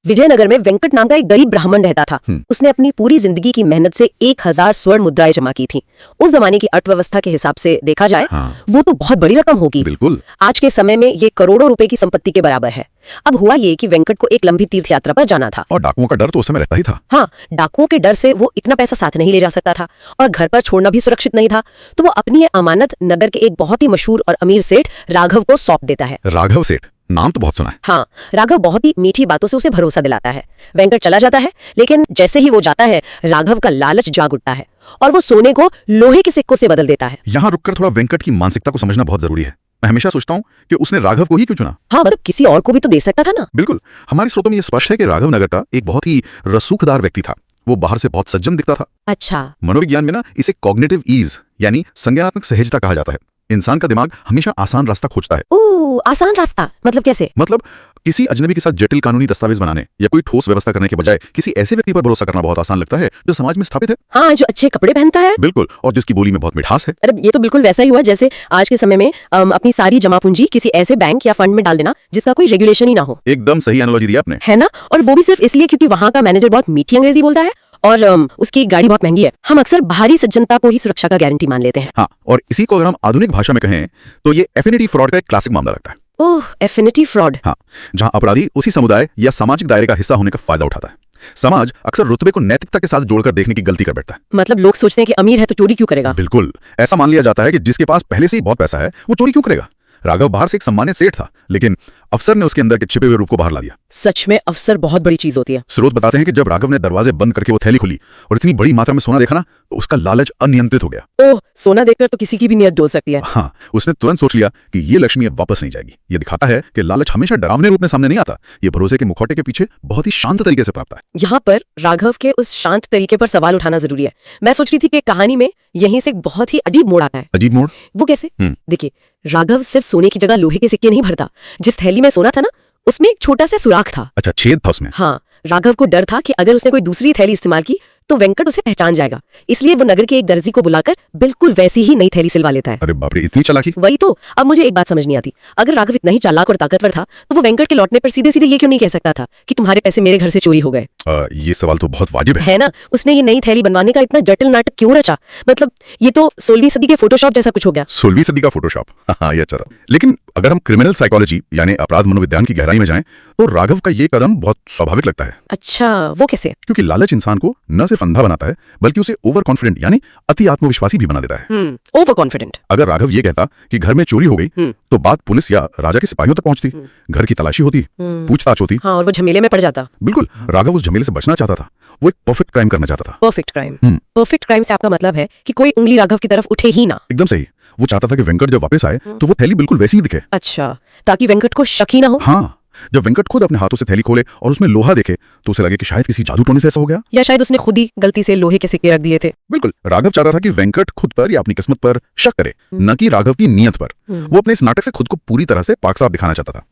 विजयनगर में वेंकट नाम का एक गरीब ब्राह्मण रहता था। उसने अपनी पूरी जिंदगी की मेहनत से 1000 स्वर्ण मुद्राएं जमा की थी। उस जमाने की अर्थव्यवस्था के हिसाब से देखा जाए वो तो बहुत बड़ी रकम होगी। बिल्कुल। आज के समय में ये करोड़ों रुपए की संपत्ति के बराबर है। अब हुआ ये कि वेंकट को एक लंबी तीर्थ यात्रा पर जाना था और डाकुओं का डर तो उस समय रहता ही था। हाँ, डाकुओं के डर से वो इतना पैसा साथ नहीं ले जा सकता था और घर पर छोड़ना भी सुरक्षित नहीं था। तो वो अपनी ये अमानत नगर के एक बहुत ही मशहूर और अमीर सेठ राघव को सौंप देता है। राघव सेठ, नाम तो बहुत सुना है। हाँ, राघव बहुत ही मीठी बातों से उसे भरोसा दिलाता है। वेंकट चला जाता है, लेकिन जैसे ही वो जाता है राघव का लालच जाग उठता है और वो सोने को लोहे के सिक्कों से बदल देता है। यहाँ रुककर थोड़ा वेंकट की मानसिकता को समझना बहुत जरूरी है। मैं हमेशा सोचता हूँ कि उसने राघव को ही क्यों चुना। हाँ, मतलब किसी और को भी तो दे सकता था ना। बिल्कुल। हमारे स्रोतों में यह स्पष्ट है कि राघव नगर का एक बहुत ही रसूखदार व्यक्ति था। वो बाहर से बहुत सज्जन दिखता था। अच्छा। मनोविज्ञान में ना इसे कॉग्निटिव ईज यानी संज्ञानात्मक सहजता कहा जाता है। इंसान का दिमाग हमेशा आसान रास्ता खोजता है। ओह, आसान रास्ता मतलब कैसे? मतलब किसी अजनबी के साथ जटिल कानूनी दस्तावेज बनाने या कोई ठोस व्यवस्था करने के बजाय किसी ऐसे व्यक्ति पर भरोसा करना बहुत आसान लगता है जो समाज में स्थापित है। हाँ, जो अच्छे कपड़े पहनता है। बिल्कुल, और जिसकी बोली में बहुत मिठास है। अरे ये तो बिल्कुल वैसा ही हुआ जैसे आज के समय में अपनी सारी जमा पूंजी किसी ऐसे बैंक या फंड में डाल देना जिसका कोई रेगुलेशन ही ना हो। एकदम सही एनालॉजी दी आपने। है ना? और वो भी सिर्फ इसलिए क्योंकि वहाँ का मैनेजर बहुत मीठी अंग्रेजी बोलता है और उसकी गाड़ी बहुत महंगी है। हम अक्सर बाहरी सज्जनता को ही सुरक्षा का गारंटी मान लेते हैं। हाँ, और इसी को अगर हम आधुनिक भाषा में कहें तो ये एफिनिटी फ्रॉड का एक क्लासिक मामला लगता है। ओह, एफिनिटी फ्रॉड। हाँ, जहां अपराधी उसी समुदाय या सामाजिक दायरे का हिस्सा होने का फायदा उठाता है। समाज अक्सर रुतबे को नैतिकता के साथ जोड़कर देखने की गलती कर बैठता है। मतलब लोग सोचते हैं कि अमीर है तो चोरी क्यों करेगा। बिल्कुल, ऐसा मान लिया जाता है कि जिसके पास पहले से ही बहुत पैसा है वो चोरी क्यों करेगा। राघव बाहर से एक सम्मानित सेठ था, लेकिन अफसर ने उसके अंदर के छिपे हुए रूप को बाहर ला दिया। सच में अफसर बहुत बड़ी चीज होती है। स्रोत बताते हैं कि जब राघव ने दरवाजे बंद करके वो थैली खोली और इतनी बड़ी मात्रा में सोना देखा ना, तो उसका लालच अनियंत्रित हो गया। ओह, सोना देखकर तो किसी की भी नीयत डोल सकती है। हाँ, उसने तुरंत सोच लिया कि ये लक्ष्मी अब वापस नहीं जाएगी। ये दिखाता है कि लालच हमेशा डरावने रूप में सामने नहीं आता, ये भरोसे के मुखौटे के पीछे बहुत ही शांत तरीके से प्राप्त है। यहाँ पर राघव के उस शांत तरीके पर सवाल उठाना जरूरी है। मैं सोच रही थी कि कहानी में यहीं से एक बहुत ही अजीब मोड़ आता है। अजीब मोड़? वो कैसे? देखिए, राघव सिर्फ सोने की जगह लोहे के सिक्के नहीं भरता। जिस थैली में सोना था ना, उसमें एक छोटा सा सुराख था। अच्छा, छेद था उसमें। हाँ, राघव को डर था कि अगर उसने कोई दूसरी थैली इस्तेमाल की तो वेंकट उसे पहचान जाएगा। इसलिए वो नगर के एक दर्जी को बुलाकर बिल्कुल वैसी ही नई थैली सिलवा लेता है। अरे बाप रे, इतनी चालाकी! वही तो। अब मुझे एक बात समझ नहीं आती, अगर राघव इतना ही चालाक और ताकतवर था तो वो वेंकट के लौटने पर सीधे सीधे ये क्यों नहीं कह सकता था कि तुम्हारे पैसे मेरे घर से चोरी हो गए? ये सवाल तो बहुत वाजिब है ना? उसने ये नई थैली बनवाने का इतना जटिल नाटक क्यों रचा? मतलब ये तो 16वीं सदी के फोटोशॉप जैसा कुछ हो गया। 16वीं सदी का फोटोशॉप? हाँ, ये अच्छा था। लेकिन अगर हम क्रिमिनल साइकोलॉजी यानी अपराध मनोविज्ञान की गहराई में जाएं तो राघव का ये कदम बहुत स्वाभाविक लगता है। अच्छा, वो कैसे? क्योंकि लालच इंसान को न सिर्फ अंधा बनाता है बल्कि उसे ओवर कॉन्फिडेंट यानी अति आत्मविश्वासी भी बना देता है। Over confident. अगर राघव ये कहता कि घर में चोरी हो गई तो बात पुलिस या राजा के सिपाहियों तक पहुंचती, घर की तलाशी होती, पूछताछ होती। हाँ, और वो झमेले में पड़ जाता। बिल्कुल, राघव उस झमेले से बचना चाहता था। वो एक परफेक्ट क्राइम करना चाहता था। Perfect crime? परफेक्ट क्राइम से आपका मतलब है कि कोई उंगली राघव की तरफ उठे ही ना? एकदम सही। वो चाहता था कि वेंकट जब वापस आए तो वो थैली बिल्कुल वैसी ही दिखे। अच्छा, ताकि वेंकट को शक ही ना हो। हाँ, जब वेंकट खुद अपने हाथों से थैली खोले और उसमें लोहा देखे तो उसे लगे कि शायद किसी जादू टोने से ऐसा हो गया, या शायद उसने खुद ही गलती से लोहे के सिक्के रख दिए थे। बिल्कुल, राघव चाहता था कि वेंकट खुद पर या अपनी किस्मत पर शक करे, न कि राघव की नीयत पर। वो अपने इस नाटक से खुद को पूरी तरह से पाक साफ दिखाना चाहता था।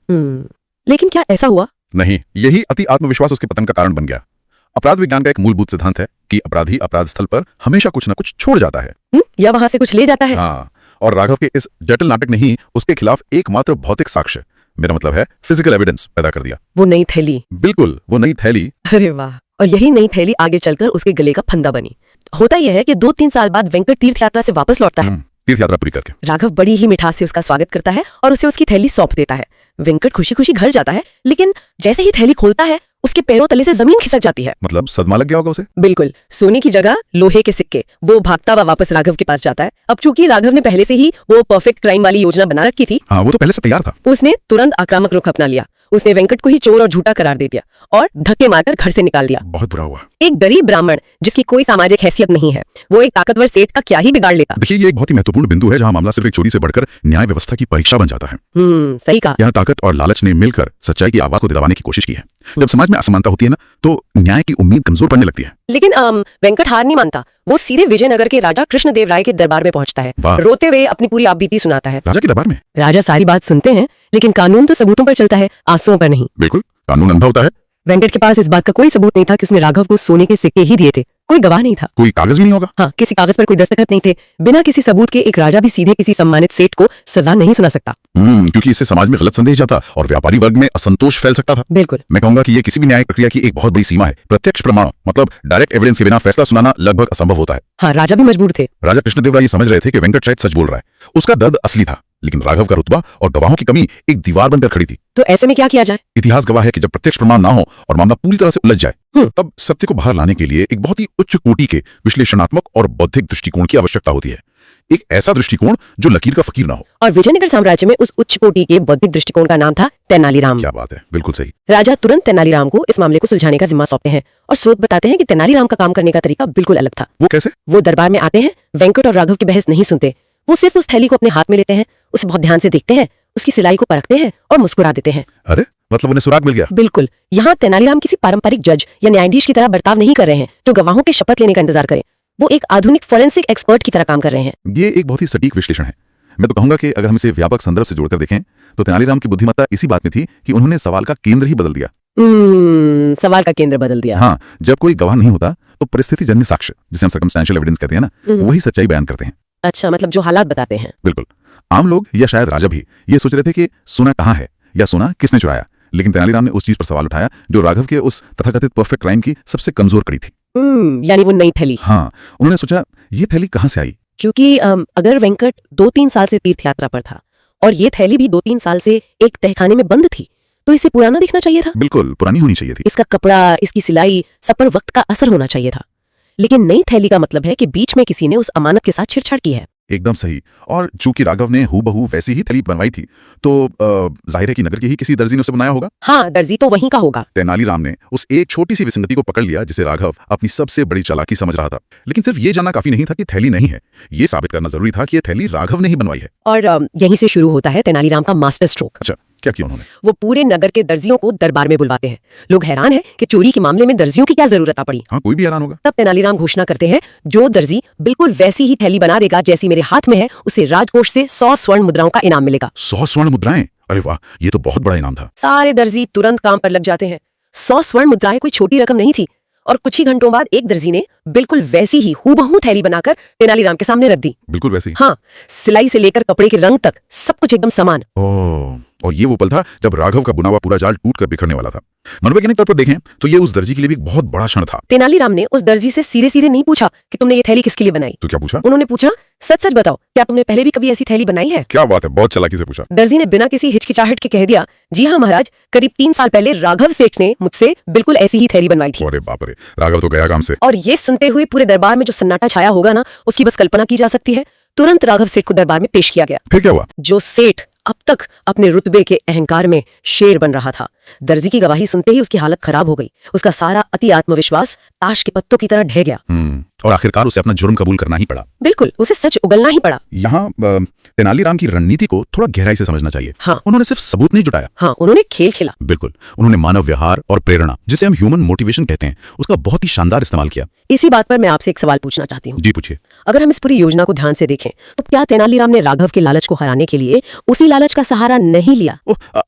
लेकिन क्या ऐसा हुआ? नहीं, यही अति आत्मविश्वास उसके पतन का कारण बन गया। अपराध विज्ञान का एक मूलभूत सिद्धांत है कि अपराधी अपराध स्थल पर हमेशा कुछ न कुछ छोड़ जाता है या वहां से कुछ ले जाता है। हाँ, और राघव के इस जटिल नाटक ने ही उसके खिलाफ एकमात्र भौतिक साक्ष्य, मेरा मतलब है फिजिकल एविडेंस, पैदा कर दिया। वो नई थैली? बिल्कुल, वो नई थैली। अरे वाह! और यही नई थैली आगे चलकर उसके गले का फंदा बनी। होता यह है कि 2-3 साल बाद वेंकट तीर्थ यात्रा से वापस लौटता है। तीर्थ यात्रा पूरी करके राघव बड़ी ही मिठास से उसका स्वागत करता है और उसे उसकी थैली सौंप देता है। वेंकट खुशी खुशी घर जाता है, लेकिन जैसे ही थैली खोलता है उसके पैरों तले से जमीन खिसक जाती है। मतलब सदमा लग गया होगा उसे। बिल्कुल, सोने की जगह लोहे के सिक्के। वो भागता हुआ वापस राघव के पास जाता है। अब चूंकि राघव ने पहले से ही वो परफेक्ट क्राइम वाली योजना बना रखी थी, हाँ, वो तो पहले से तैयार था। उसने तुरंत आक्रामक रुख अपना लिया। उसने वेंकट को ही चोर और झूठा करार दे दिया और धक्के मारकर घर से निकाल दिया। बहुत बुरा हुआ। एक गरीब ब्राह्मण जिसकी कोई सामाजिक हैसियत नहीं है, वो एक ताकतवर सेठ का क्या ही बिगाड़ लेता। देखिए, ये एक बहुत ही महत्वपूर्ण बिंदु है जहां मामला सिर्फ एक चोरी से बढ़कर न्याय व्यवस्था की परीक्षा बन जाता है। सही कहा। यहाँ ताकत और लालच ने मिलकर सच्चाई की आवाज को दबाने की कोशिश की है। जब समाज में असमानता होती है ना, तो न्याय की उम्मीद कमजोर पड़ने लगती है। लेकिन वेंकट हार नहीं मानता। वो सीधे विजयनगर के राजा कृष्णदेव राय के दरबार में पहुंचता है। रोते हुए अपनी पूरी आपबीती सुनाता है। राजा के दरबार में? राजा सारी बात सुनते हैं, लेकिन कानून तो सबूतों पर चलता है, आंसुओं पर नहीं। बिल्कुल, कानून अंधा होता है। वेंकट के पास इस बात का कोई सबूत नहीं था कि उसने राघव को सोने के सिक्के ही दिए थे। कोई गवाह नहीं था। कोई कागज भी नहीं होगा। हाँ, किसी कागज पर कोई दस्तखत नहीं थे। बिना किसी सबूत के एक राजा भी सीधे किसी सम्मानित सेठ को सजा नहीं सुना सकता। क्योंकि इससे समाज में गलत संदेश जाता और व्यापारी वर्ग में असंतोष फैल सकता था। बिल्कुल। मैं कहूंगा कि ये किसी भी न्यायिक प्रक्रिया की एक बहुत बड़ी सीमा है। प्रत्यक्ष प्रमाण मतलब डायरेक्ट एविडेंस के बिना फैसला सुनाना लगभग असंभव होता है। हाँ, राजा भी मजबूर थे। राजा कृष्णदेव राय ये समझ रहे थे कि वेंकट शायद सच बोल रहा है। उसका दर्द असली था, लेकिन राघव का रुतबा और गवाहों की कमी एक दीवार बनकर खड़ी थी। तो ऐसे में क्या किया जाए? इतिहास गवाह है कि जब प्रत्यक्ष प्रमाण ना हो और मामला पूरी तरह से उलझ जाए, तब सत्य को बाहर लाने के लिए एक बहुत ही उच्च कोटि के विश्लेषणात्मक और बौद्धिक दृष्टिकोण की आवश्यकता होती है। एक ऐसा दृष्टिकोण जो लकीर का फकीर ना हो। और विजयनगर साम्राज्य में उस उच्च कोटि के बौद्धिक दृष्टिकोण का नाम था तेनालीराम। क्या बात है, बिल्कुल सही। राजा तुरंत तेनालीराम को इस मामले को सुलझाने का जिम्मा सौंपते हैं और स्रोत बताते हैं कि तेनालीराम का काम करने का तरीका बिल्कुल अलग था। वो कैसे? वो दरबार में आते हैं, वेंकट और राघव की बहस नहीं सुनते। वो सिर्फ उस थैली को अपने हाथ में लेते हैं, उसे बहुत ध्यान से देखते हैं, उसकी सिलाई को परखते हैं और मुस्कुरा देते हैं। अरे, मतलब उन्हें सुराग मिल गया। बिल्कुल। यहाँ तेनालीराम किसी पारंपरिक जज या न्यायाधीश की तरह बर्ताव नहीं कर रहे हैं जो गवाहों के शपथ लेने का इंतजार करें। वो एक आधुनिक फोरेंसिक एक्सपर्ट की तरह काम कर रहे हैं। ये एक बहुत ही सटीक विश्लेषण है। मैं तो कहूंगा कि अगर हम इसे व्यापक संदर्भ से जोड़कर देखें तो तेनालीराम की बुद्धिमत्ता इसी बात में थी कि उन्होंने सवाल का केंद्र ही बदल दिया। सवाल का केंद्र बदल दिया। हाँ, जब कोई गवाह नहीं होता तो परिस्थिति जन्य साक्ष्य, जिसे हम सर्कमस्टेंशियल एविडेंस कहते हैं ना, वही सच्चाई बयान करते हैं। अच्छा, मतलब जो हालात बताते हैं। बिल्कुल। आम लोग या शायद राजा भी ये सोच रहे थे कि सोना कहाँ है या सोना किसने चुराया, लेकिन तेनालीराम ने उस चीज पर सवाल उठाया जो राघव के उस तथाकथित परफेक्ट क्राइम की सबसे कमजोर कड़ी थी। यानी वो नई थैली। हाँ, उन्होंने सोचा ये थैली कहाँ से आई। क्योंकि अगर वेंकट 2-3 साल से तीर्थ यात्रा पर था और ये थैली भी 2-3 साल से एक तहखाने में बंद थी, तो इसे पुराना दिखना चाहिए था। बिल्कुल, पुरानी होनी चाहिए थी। इसका कपड़ा, इसकी सिलाई, सब पर वक्त का असर होना चाहिए था। लेकिन नई थैली का मतलब है कि बीच में किसी ने उस अमानत के साथ छेड़छाड़ की है। एकदम सही। और चूंकि राघव ने हूबहू वैसी ही थैली बनवाई थी, तो जाहिर है कि नगर के ही किसी दर्जी ने उसे बनाया होगा। हाँ, दर्जी तो वहीं का होगा। तेनालीराम ने उस एक छोटी सी विसंगति को पकड़ लिया जिसे राघव अपनी सबसे बड़ी चालाकी समझ रहा था। लेकिन सिर्फ ये जानना काफी नहीं था कि थैली नहीं है, ये साबित करना जरूरी था कि ये थैली राघव ने ही बनवाई है। और यहीं से शुरू होता है तेनालीराम का मास्टर स्ट्रोक। अच्छा, क्या किया उन्होंने? वो पूरे नगर के दर्जियों को दरबार में बुलवाते हैं। लोग हैरान हैं कि चोरी के मामले में दर्जियों की क्या जरूरत पड़ी। हाँ, कोई भी हैरान होगा। तब तेनालीराम घोषणा करते हैं, जो दर्जी बिल्कुल वैसी ही थैली बना देगा जैसी मेरे हाथ में है, उसे राजकोष से 100 स्वर्ण मुद्राओं का इनाम मिलेगा। 100 स्वर्ण मुद्राएं? अरे वाह, ये तो बहुत बड़ा इनाम था। सारे दर्जी तुरंत काम पर लग जाते हैं। 100 स्वर्ण मुद्राएं कोई छोटी रकम नहीं थी और कुछ ही घंटों बाद एक दर्जी ने बिल्कुल वैसी ही हूबहू थैली बनाकर तेनालीराम के सामने रख दी। बिल्कुल वैसी? हाँ, सिलाई से लेकर कपड़े के रंग तक सब कुछ एकदम समान। और ये वो पल था जब राघव का बुना हुआ पूरा जाल टूटकर बिखरने वाला था। मनोवैज्ञानिक तौर पर देखें तो ये उस दर्जी के लिए भी एक बहुत बड़ा क्षण था। तेनालीराम ने उस दर्जी से सीधे सीधे नहीं पूछा कि तुमने ये थैली किसके लिए बनाई। तो क्या पूछा? उन्होंने पूछा, सच सच बताओ, क्या तुमने पहले भी कभी ऐसी थैली बनाई है? क्या बात है, बहुत चालाकी से पूछा। दर्जी ने बिना किसी हिचकिचाहट के कह दिया, जी हाँ महाराज, करीब 3 साल पहले राघव सेठ ने मुझसे बिल्कुल ऐसी ही थैली बनवाई थी। अरे बाप रे, राघव तो गया काम से। और ये सुनते हुए पूरे दरबार में जो सन्नाटा छाया होगा ना, उसकी बस कल्पना की जा सकती है। तुरंत राघव सेठ को दरबार में पेश किया गया। फिर क्या हुआ? जो सेठ अब तक अपने रुतबे के अहंकार में शेर बन रहा था, दर्जी की गवाही सुनते ही उसकी हालत खराब हो गई। उसका सारा अति आत्मविश्वास ताश के पत्तों की तरह ढह गया। और आखिरकार उसे अपना जुर्म कबूल करना ही पड़ा। बिल्कुल, उसे सच उगलना ही पड़ा। यहाँ तेनालीराम की रणनीति को थोड़ा गहराई से समझना चाहिए। हाँ, उन्होंने सिर्फ सबूत नहीं जुटाया। हाँ, उन्होंने खेल खेला। बिल्कुल, उन्होंने मानव व्यवहार और प्रेरणा, जिसे हम ह्यूमन मोटिवेशन कहते हैं, उसका बहुत ही शानदार इस्तेमाल किया। इसी बात पर मैं आपसे एक सवाल पूछना चाहती हूँ। जी पूछिए। अगर हम इस पूरी योजना को ध्यान से देखें तो क्या तेनालीराम ने राघव के लालच को हराने के लिए उसी लालच का सहारा नहीं लिया?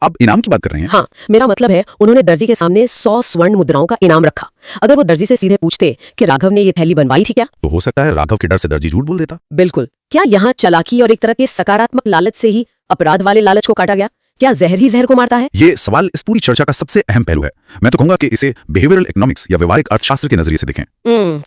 अब इनाम की बात कर रहे हैं? हाँ, मेरा मतलब है उन्होंने दर्जी के सामने 100 स्वर्ण मुद्राओं का इनाम रखा। अगर वो दर्जी से सीधे पूछते कि राघव ने ये थैली बनवाई थी क्या, तो हो सकता है राघव के डर से दर्जी झूठ बोल देता। बिल्कुल। क्या यहाँ चालाकी और एक तरह के सकारात्मक लालच से ही अपराध वाले लालच को काटा गया? क्या जहर ही जहर को मारता है? ये सवाल इस पूरी चर्चा का सबसे अहम पहलू है। मैं तो कहूंगा कि इसे बिहेवियरल इकोनॉमिक्स या व्यवहारिक अर्थशास्त्र के नजरिए से देखें।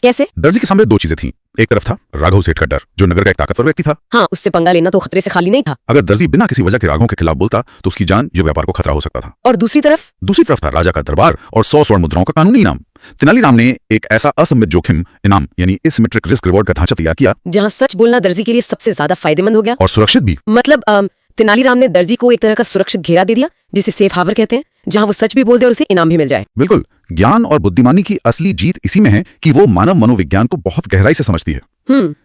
कैसे? दर्जी के सामने दो चीजें थीं। एक तरफ था राघव सेठ का डर, जो नगर का एक ताकतवर व्यक्ति था। हाँ, उससे पंगा लेना तो खतरे से खाली नहीं था। अगर दर्जी बिना किसी वजह के राघव के खिलाफ बोलता तो उसकी जान या व्यापार को खतरा हो सकता था। और दूसरी तरफ था राजा का दरबार और 100 स्वर्ण मुद्राओं का कानूनी इनाम। तेनालीराम ने एक ऐसा असममित जोखिम इनाम यानी एसिमेट्रिक रिस्क रिवॉर्ड का ढांचा तैयार किया, जहाँ सच बोलना दर्जी के लिए सबसे ज्यादा फायदेमंद हो गया और सुरक्षित भी। मतलब तेनालीराम ने दर्जी को एक तरह का सुरक्षित घेरा दे दिया, जिसे सेफ हार्बर कहते हैं, जहां वो सच भी बोल दे और उसे इनाम भी मिल जाए। बिल्कुल। ज्ञान और बुद्धिमानी की असली जीत इसी में है कि वो मानव मनोविज्ञान को बहुत गहराई से समझती है।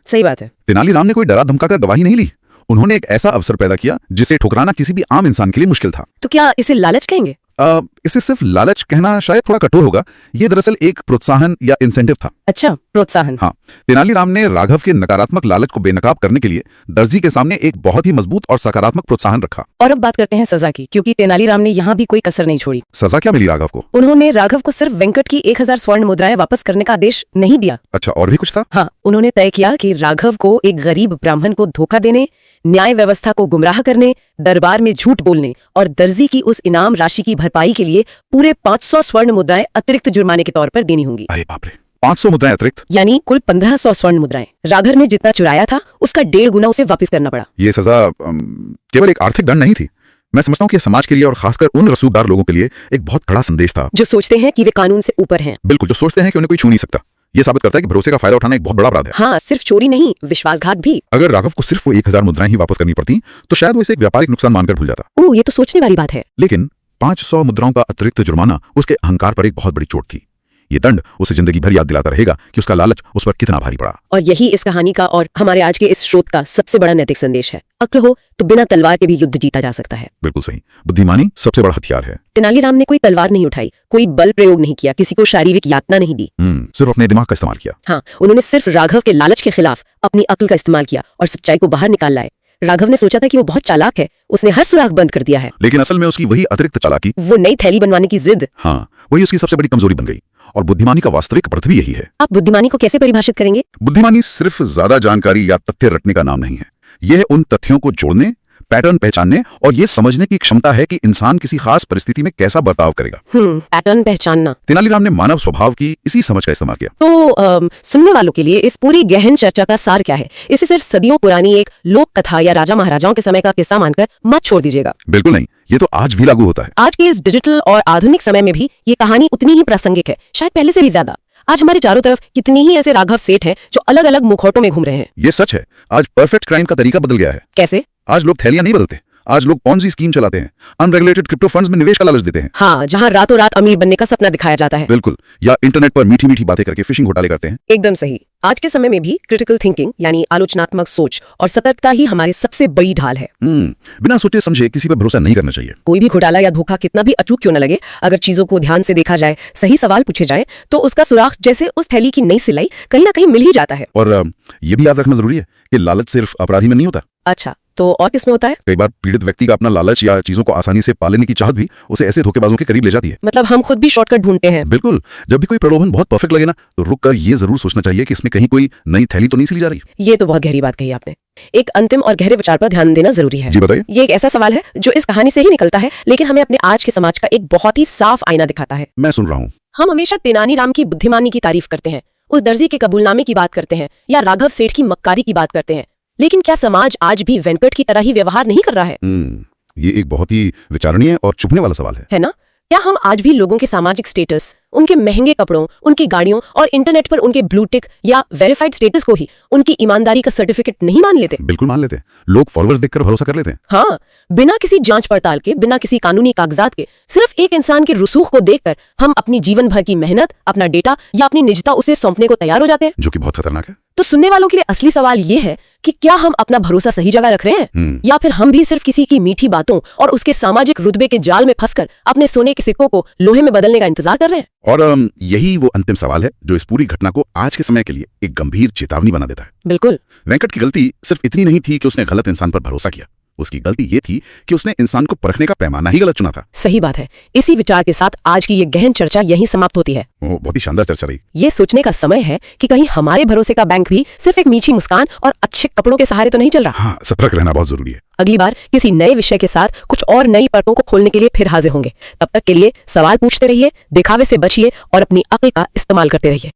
सही बात है। तेनालीराम ने कोई डरा धमकाकर गवाही नहीं ली। उन्होंने एक ऐसा अवसर पैदा किया जिसे ठुकराना किसी भी आम इंसान के लिए मुश्किल था। तो क्या इसे लालच कहेंगे? इसे सिर्फ लालच कहना शायद थोड़ा कठोर होगा, ये दरअसल एक प्रोत्साहन या इंसेंटिव था। अच्छा, प्रोत्साहन। हाँ, तेनालीराम ने राघव के नकारात्मक लालच को बेनकाब करने के लिए दर्जी के सामने एक बहुत ही मजबूत और सकारात्मक प्रोत्साहन रखा। और अब बात करते हैं सजा की, क्योंकि तेनालीराम ने यहाँ भी कोई कसर नहीं छोड़ी। सजा क्या मिली राघव को? उन्होंने राघव को सिर्फ वेंकट की 1000 स्वर्ण मुद्राएं वापस करने का आदेश नहीं दिया। अच्छा, और भी कुछ था? हाँ, उन्होंने तय किया कि राघव को एक गरीब ब्राह्मण को धोखा देने, न्याय व्यवस्था को गुमराह करने, दरबार में झूठ बोलने और दर्जी की उस इनाम राशि की भरपाई के लिए पूरे 500 स्वर्ण मुद्राएं अतिरिक्त जुर्माने के तौर पर देनी होंगी। अरे बाप रे, 500 मुद्राएं अतिरिक्त, यानी कुल 1500 स्वर्ण मुद्राएं। राघव ने जितना चुराया था उसका 1.5 गुना उसे वापस करना पड़ा। ये सजा केवल एक आर्थिक दंड नहीं थी। मैं समझता हूँ कि समाज के लिए और खासकर उन रसूखदार लोगों के लिए एक बहुत कड़ा संदेश था, जो सोचते हैं कि वे कानून से ऊपर हैं। बिल्कुल, जो सोचते हैं कि उन्हें कोई छू नहीं सकता। ये साबित करता है कि भरोसे का फायदा उठाना एक बहुत बड़ा अपराध है। हाँ, सिर्फ चोरी नहीं, विश्वासघात भी। अगर राघव को सिर्फ वो 1000 मुद्राएं ही वापस करनी पड़ती तो शायद वो इसे एक व्यापारिक नुकसान मानकर भूल जाता। ओह, ये तो सोचने वाली बात है। लेकिन 500 मुद्राओं का अतिरिक्त जुर्माना उसके अहंकार पर एक बहुत बड़ी चोट थी। ये दंड उसे जिंदगी भर याद दिलाता रहेगा कि उसका लालच उस पर कितना भारी पड़ा। और यही इस कहानी का और हमारे आज के इस स्रोत का सबसे बड़ा नैतिक संदेश है। अक्ल हो तो बिना तलवार के भी युद्ध जीता जा सकता है। बिल्कुल सही, बुद्धिमानी सबसे बड़ा हथियार है। तेनालीराम ने कोई तलवार नहीं उठाई, कोई बल प्रयोग नहीं किया, किसी को शारीरिक यातना नहीं दी। सिर्फ अपने दिमाग का इस्तेमाल किया। हाँ, उन्होंने सिर्फ राघव के लालच के खिलाफ अपनी अक्ल का इस्तेमाल किया और सच्चाई को बाहर निकाल लाए। राघव ने सोचा था कि वो बहुत चालाक है, उसने हर सुराग बंद कर दिया है, लेकिन असल में उसकी वही अतिरिक्त चालाकी, वो नई थैली बनवाने की जिद, हाँ, वही उसकी सबसे बड़ी कमजोरी बन गई। और बुद्धिमानी का वास्तविक अर्थ भी यही है। आप बुद्धिमानी को कैसे परिभाषित करेंगे? बुद्धिमानी सिर्फ ज्यादा जानकारी या तथ्य रटने का नाम नहीं है। यह उन तथ्यों को जोड़ने, पैटर्न पहचानने और ये समझने की क्षमता है कि इंसान किसी खास परिस्थिति में कैसा बर्ताव करेगा। पैटर्न पहचानना। तेनालीराम ने मानव स्वभाव की इसी समझ का इस्तेमाल किया। तो सुनने वालों के लिए इस पूरी गहन चर्चा का सार क्या है? इसे सिर्फ सदियों पुरानी एक लोक कथा या राजा महाराजाओं के समय का किस्सा मानकर मत छोड़ दीजिएगा। बिल्कुल नहीं, ये तो आज भी लागू होता है। आज के इस डिजिटल और आधुनिक समय में भी ये कहानी उतनी ही प्रासंगिक है, शायद पहले से भी ज्यादा। आज हमारे चारों तरफ कितनी ही ऐसे राघव सेठ हैं जो अलग अलग मुखौटों में घूम रहे हैं। ये सच है, आज परफेक्ट क्राइम का तरीका बदल गया है। कैसे? आज लोग थैलियां नहीं बदलते, आज लोग पॉन्जी स्कीम चलाते हैं, अनरेगुलेटेड क्रिप्टो फंड्स में निवेश का लालच देते हैं। हाँ, जहाँ रातों रात अमीर बनने का सपना दिखाया जाता है। बिल्कुल, या इंटरनेट पर मीठी मीठी बातें करके फिशिंग घोटाले करते हैं। एकदम सही। आज के समय में भी क्रिटिकल थिंकिंग यानी आलोचनात्मक सोच और सतर्कता ही हमारी सबसे बड़ी ढाल है। बिना सोचे समझे किसी पर भरोसा नहीं करना चाहिए। कोई भी घोटाला या धोखा कितना भी अचूक क्यों न लगे, अगर चीजों को ध्यान से देखा जाए, सही सवाल पूछे जाए, तो उसका सुराग जैसे उस थैली की नई सिलाई कहीं ना कहीं मिल ही जाता है। और ये भी याद रखना जरूरी है कि लालच सिर्फ अपराधी में नहीं होता। अच्छा, तो और किसमें होता है? कई बार पीड़ित व्यक्ति का अपना लालच या चीजों को आसानी से पा लेने की चाहत भी उसे ऐसे धोखेबाजों के करीब ले जाती है। मतलब हम खुद भी शॉर्टकट ढूंढते हैं। बिल्कुल, जब भी कोई प्रलोभन बहुत परफेक्ट लगे ना, तो रुक कर ये जरूर सोचना चाहिए कि इसमें कहीं कोई नई थैली तो नहीं सिली जा रही। ये तो बहुत गहरी बात कही आपने। एक अंतिम और गहरे विचार पर ध्यान देना जरूरी है। जी बताइए। ये एक ऐसा सवाल है जो इस कहानी से ही निकलता है, लेकिन हमें अपने आज के समाज का एक बहुत ही साफ आईना दिखाता है। मैं सुन रहा हूँ। हम हमेशा तेनालीराम की बुद्धिमानी की तारीफ करते हैं, उस दर्जी के कबूलनामे की बात करते हैं या राघव सेठ की मक्कारी की बात करते हैं, लेकिन क्या समाज आज भी वेंकट की तरह ही व्यवहार नहीं कर रहा है? ये एक बहुत ही विचारणीय और चुभने वाला सवाल है ना? क्या हम आज भी लोगों के सामाजिक स्टेटस, उनके महंगे कपड़ों, उनकी गाड़ियों और इंटरनेट पर उनके ब्लू टिक या वेरीफाइड स्टेटस को ही उनकी ईमानदारी का सर्टिफिकेट नहीं मान लेते? बिल्कुल मान लेते हैं। लोग फॉलोअर्स देखकर भरोसा कर लेते हैं। हाँ, बिना किसी जांच पड़ताल के, बिना किसी कानूनी कागजात के, सिर्फ एक इंसान के रसूख को देखकर हम अपनी जीवन भर की मेहनत, अपना डेटा या अपनी निजता उसे सौंपने को तैयार हो जाते हैं, जो कि बहुत खतरनाक है। तो सुनने वालों के लिए असली सवाल ये है कि क्या हम अपना भरोसा सही जगह रख रहे हैं, या फिर हम भी सिर्फ किसी की मीठी बातों और उसके सामाजिक रुतबे के जाल में फंसकर अपने सोने के सिक्कों को लोहे में बदलने का इंतजार कर रहे हैं? और यही वो अंतिम सवाल है जो इस पूरी घटना को आज के समय के लिए एक गंभीर चेतावनी बना देता है। बिल्कुल। वेंकट की गलती सिर्फ इतनी नहीं थी कि उसने गलत इंसान पर भरोसा किया, उसकी गलती ये थी कि उसने इंसान को परखने का पैमाना ही गलत चुना था। सही बात है। इसी विचार के साथ आज की ये गहन चर्चा यहीं समाप्त होती है। बहुत ही शानदार चर्चा रही। ये सोचने का समय है कि कहीं हमारे भरोसे का बैंक भी सिर्फ एक मीठी मुस्कान और अच्छे कपड़ों के सहारे तो नहीं चल रहा। हाँ, सतर्क रहना बहुत जरूरी है। अगली बार किसी नए विषय के साथ कुछ और नई परतों को खोलने के लिए फिर हाजिर होंगे। तब तक के लिए सवाल पूछते रहिए, दिखावे से बचिए और अपनी अक्ल का इस्तेमाल करते रहिए।